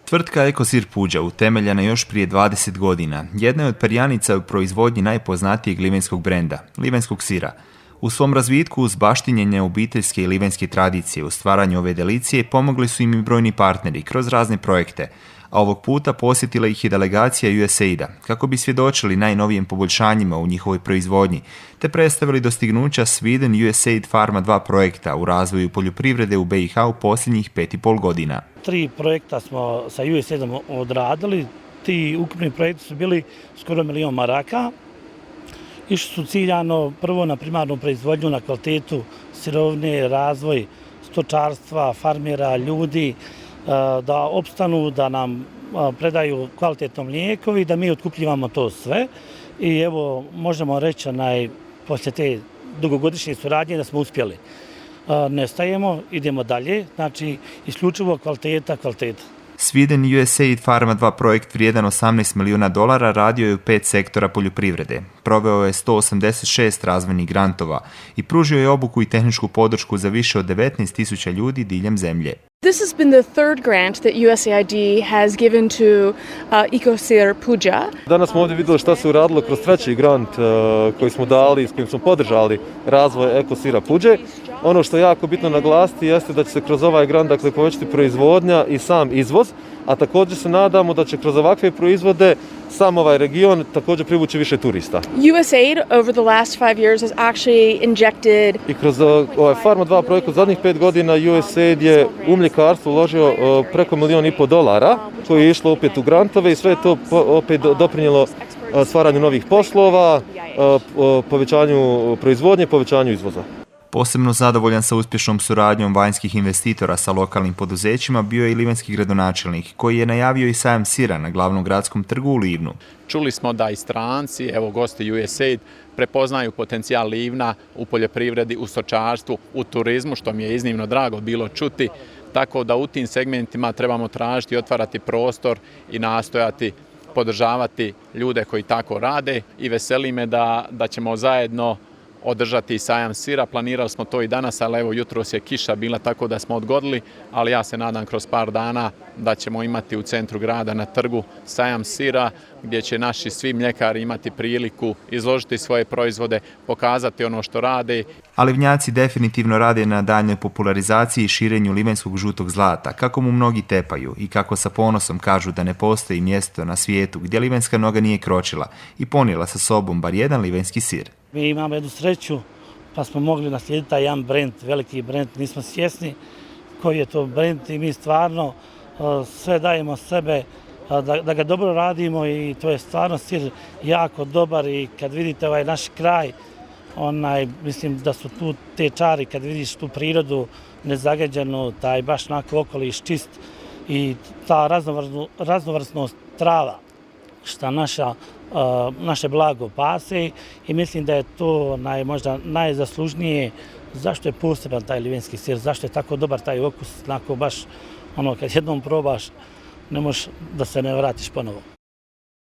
Tvrtka Ekosir Puđa, utemeljena još prije 20 godina, jedna je od perjanica u proizvodnji najpoznatijeg livanjskog brenda, livanjskog sira. U svom razvitku uz baštinjenje obiteljske i livanjske tradicije u stvaranju ove delicije pomogli su im i brojni partneri kroz razne projekte, a ovog puta posjetila ih i delegacija USAID-a kako bi svjedočili najnovijim poboljšanjima u njihovoj proizvodnji, te predstavili dostignuća Sweden USAID Pharma 2 projekta u razvoju poljoprivrede u BiH u posljednjih 5,5 godina. 3 projekta smo sa USAID-om odradili. Ti ukupni projekti su bili skoro 1 milion maraka. Išli su ciljano prvo na primarnu proizvodnju, na kvalitetu sirovine, razvoj stočarstva, farmera, ljudi, da opstanu, da nam predaju kvalitetno mlijeko i da mi otkupljivamo to sve. I evo, možemo reći poslije te dugogodišnje suradnje da smo uspjeli. Ne stajemo, idemo dalje, znači isključivo kvaliteta. Sweden USAID Pharma 2 projekt vrijedan $18 milijuna radio je u 5 sektora poljoprivrede. Proveo je 186 razvojnih grantova i pružio je obuku i tehničku podršku za više od 19.000 ljudi diljem zemlje. This has been the third grant that USAID has given to Ekosir Puđa. Danas smo ovdje vidjeli šta se uradilo kroz treći grant koji smo dali, s kojim smo podržali razvoj Ekosira Puđe. Ono što je jako bitno naglasiti jeste da će se kroz ovaj grant povećati proizvodnja i sam izvoz, a također se nadamo da će kroz ovakve proizvode sam ovaj region također privući više turista. USAID over the last 5 years has actually injected. I kroz ovaj Pharma 2 projekat zadnjih 5 godina USAID je u mljekarstvo uložio preko $1,5 milijuna koji je išlo opet u grantove i sve je to opet doprinijelo stvaranju novih poslova, povećanju proizvodnje, povećanju izvoza. Posebno zadovoljan sa uspješnom suradnjom vanjskih investitora sa lokalnim poduzećima bio je i livanjski gradonačelnik, koji je najavio i sajam sira na glavnom gradskom trgu u Livnu. Čuli smo da i stranci, evo gosti USAID, prepoznaju potencijal Livna u poljoprivredi, u stočarstvu, u turizmu, što mi je iznimno drago bilo čuti, tako da u tim segmentima trebamo tražiti i otvarati prostor i nastojati podržavati ljude koji tako rade i veseli me da ćemo zajedno održati sajam sira. Planirali smo to i danas, ali evo jutros je kiša bila tako da smo odgodili, ali ja se nadam kroz par dana da ćemo imati u centru grada na trgu sajam sira gdje će naši svi mljekari imati priliku izložiti svoje proizvode, pokazati ono što rade. A livnjaci definitivno rade na daljnjoj popularizaciji i širenju livanjskog žutog zlata, kako mu mnogi tepaju i kako sa ponosom kažu da ne postoji mjesto na svijetu gdje livanjska noga nije kročila i ponijela sa sobom bar jedan livanjski sir. Mi imamo jednu sreću pa smo mogli naslijediti taj jedan brend, veliki brend, nismo svjesni koji je to brend i mi stvarno sve dajemo sebe da ga dobro radimo i to je stvarno sir jako dobar i kad vidite ovaj naš kraj, mislim da su tu te čari kad vidiš tu prirodu nezagađenu, taj baš onako okoliš čist i ta raznovrsnost trava što naše blago pase i mislim da je to možda najzaslužnije zašto je poseban taj livanjski sir, zašto je tako dobar taj okus, onako baš kad jednom probaš ne možeš da se ne vratiš ponovo.